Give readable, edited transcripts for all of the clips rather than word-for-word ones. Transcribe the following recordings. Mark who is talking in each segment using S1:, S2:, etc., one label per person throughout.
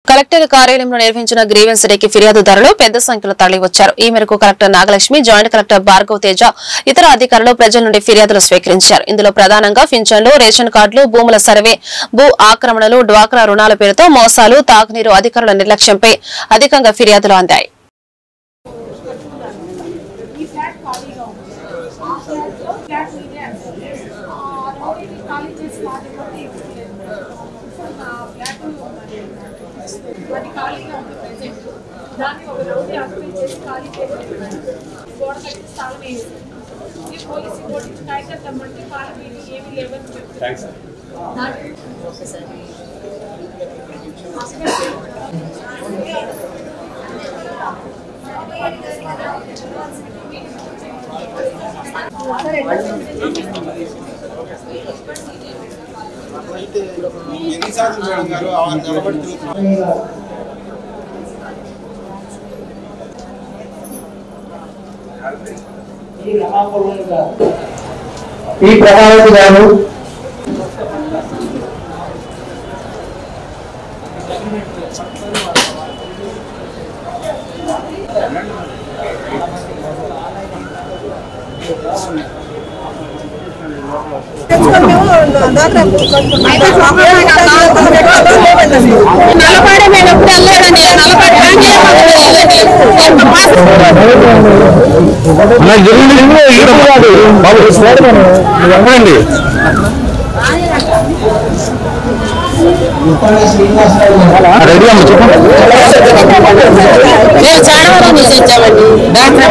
S1: Collector కార్యాలయంలో నిర్వహించిన grievance డేకి ఫిర్యాదుదారులు పెద్ద సంఖ్యలో తరలివచ్చారు. ఈ మేరకు collector Nagalakshmi, joint collector Bhargav Teja, ఇతర అధికారులు ప్రజల నుండి ఫిర్యాదులు స్వీకరించారు. ఇందులో ప్రధానంగా పింఛన్లు, రేషన్ కార్డులు, భూముల సర్వే, భూ ఆక్రమణలు, డ్వాక్రా రుణాల పేరుతో మోసాలు, తాగునీరు అధికారుల నిర్లక్ష్యంపై అధికంగా ఫిర్యాదులు అందాయి.
S2: అది ఖాళీగా ఉంది ప్రెజెంట్. దాన్ని ఒక రోజు ఆక్యుపై చేసి ఖాళీ చేసి గోడ కట్టి స్థలం వేసి ఈ పోలీసు గోడ కాగితం తెమ్మంటే ఖాళీ ఏమీ లేవని చెప్తారు.
S3: ఈ ప్రభావిత గారు
S4: మేము చాడవరం నుంచి వచ్చామండి. డాక్టర్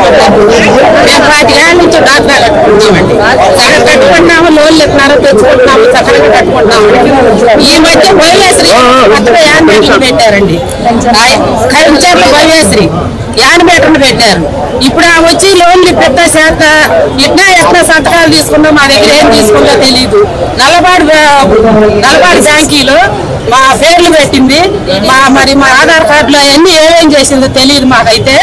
S4: మేము 5 ఏళ్ళ నుంచి డాక్టర్ కట్టుకుంటున్నామండి. సగం కట్టుకుంటున్నాము, లోన్లు ఎత్తున్నారో తెచ్చుకుంటున్నాము, సగంగా కట్టుకుంటున్నాము. ఈ మధ్య భవ్యశ్రీ కొత్తగా యాన్మేటర్లు పెట్టారండి. కరించేపల భవ్యశ్రీ యాన్మేటర్లు పెట్టారు. ఇప్పుడు ఆ వచ్చి లోన్లు పెట్టే శాత ఎట్లా సంతకాలు తీసుకున్నా మా దగ్గర ఏం తీసుకుందో తెలియదు. నల్లబాడు బ్యాంకీలో మా పేర్లు పెట్టింది, మరి మా ఆధార్ కార్డులో అవన్నీ ఏమేం చేసిందో తెలియదు. మాకైతే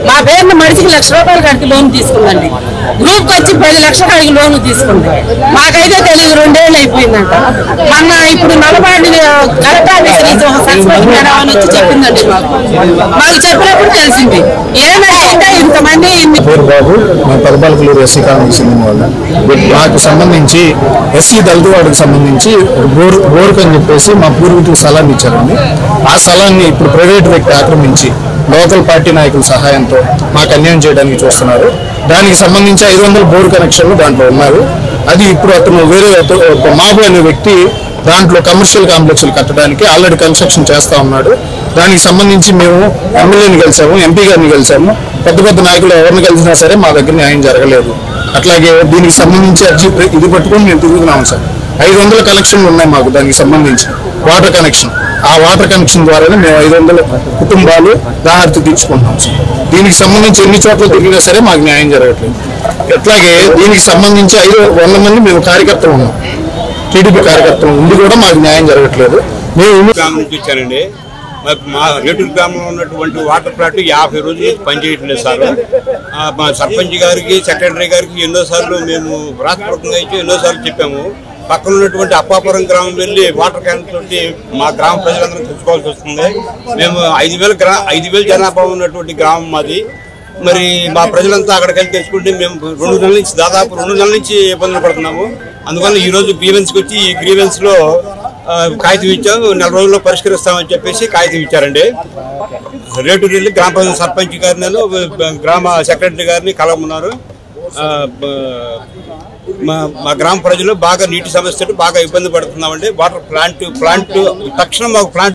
S4: మా పేరును మనిషికి ₹1,00,000 కాడికి లోన్ తీసుకుందండి. గ్రూప్కి వచ్చి 10 లక్షల కాడికి లోన్ తీసుకుంది. మాకైతే తెలియదు. 2 ఏళ్ళు అయిపోయిందంట. మొన్న ఇప్పుడు నలబాడి కలెక్టర్ ఆఫీసర్ సరస్వతి మేడం అని వచ్చి చెప్పిందండి. మాకు చెప్పినప్పుడు తెలిసింది. ఏమంటే ఇంతమంది
S5: నాకు సంబంధించి ఎస్సీ దళిత వాడికి సంబంధించి బోర్క్ అని చెప్పేసి మా పూర్వీకులు స్థలాన్ని ఇచ్చారండి. ఆ స్థలాన్ని ఇప్పుడు ప్రైవేట్ వ్యక్తి ఆక్రమించి లోకల్ పార్టీ నాయకుల సహాయంతో మాకు అన్యాయం చేయడానికి చూస్తున్నారు. దానికి సంబంధించి 500 బోర్ కనెక్షన్లు దాంట్లో ఉన్నారు. అది ఇప్పుడు అతను వేరే మాబు అనే వ్యక్తి దాంట్లో కమర్షియల్ కాంప్లెక్స్లు కట్టడానికి ఆల్రెడీ కన్స్ట్రక్షన్ చేస్తా ఉన్నాడు. దానికి సంబంధించి మేము ఎమ్మెల్యేని కలిసాము, ఎంపీ గారిని కలిసాము. పెద్ద పెద్ద నాయకులు ఎవరిని కలిసినా సరే మా దగ్గర న్యాయం జరగలేదు. అట్లాగే దీనికి సంబంధించి అర్జీ ఇది పట్టుకొని మేము తిరుగుతున్నాము సార్. 500 కనెక్షన్లు ఉన్నాయి మాకు దానికి సంబంధించి వాటర్ కనెక్షన్. ఆ వాటర్ కనెక్షన్ ద్వారానే మేము 500 కుటుంబాలు దాహార్తి తీర్చుకుంటున్నాం సార్. దీనికి సంబంధించి ఎన్ని చోట్ల తిరిగినా సరే మాకు న్యాయం జరగట్లేదు. అట్లాగే దీనికి సంబంధించి 500 మంది మేము కార్యకర్తలు ఉన్నాం, టీడీపీ కార్యకర్తలు ఉండి కూడా మాకు న్యాయం జరగట్లేదు. మేము
S6: ఇచ్చానండి. మా రేటూరు గ్రామంలో ఉన్నటువంటి వాటర్ ప్లాంట్ 50 రోజులు పనిచేయట్లేదు సార్. మా సర్పంచ్ గారికి, సెక్రటరీ గారికి ఎన్నోసార్లు మేము రాష్ట్రపూర్వకంగా ఇచ్చి ఎన్నోసార్లు చెప్పాము. పక్కన ఉన్నటువంటి అప్పాపురం గ్రామం వెళ్ళి వాటర్ క్యాన్ తోటి మా గ్రామ ప్రజలందరూ తెచ్చుకోవాల్సి వస్తుంది. మేము 5,000 జనాభా ఉన్నటువంటి గ్రామం మాది. మరి మా ప్రజలంతా అక్కడికి వెళ్ళి తెచ్చుకుంటే మేము 2 నెలల నుంచి దాదాపు 2 నెలల నుంచి ఇబ్బందులు పడుతున్నాము. అందువల్ల ఈ రోజు గ్రీవెన్స్కి వచ్చి ఈ గ్రీవెన్స్ లో కాగితం ఇచ్చాము. 4 రోజుల్లో పరిష్కరిస్తామని చెప్పేసి కాగితం ఇచ్చారండి. రేటూరు వెళ్ళి గ్రామ ప్రజల సర్పంచ్ గారిని, గ్రామ సెక్రటరీ గారిని కలవమన్నారు. మా గ్రామ ప్రజలు బాగా నీటి సమస్యలు బాగా ఇబ్బంది పడుతున్నామండి. వాటర్ ప్లాంట్ తక్షణం మాకు ప్లాంట్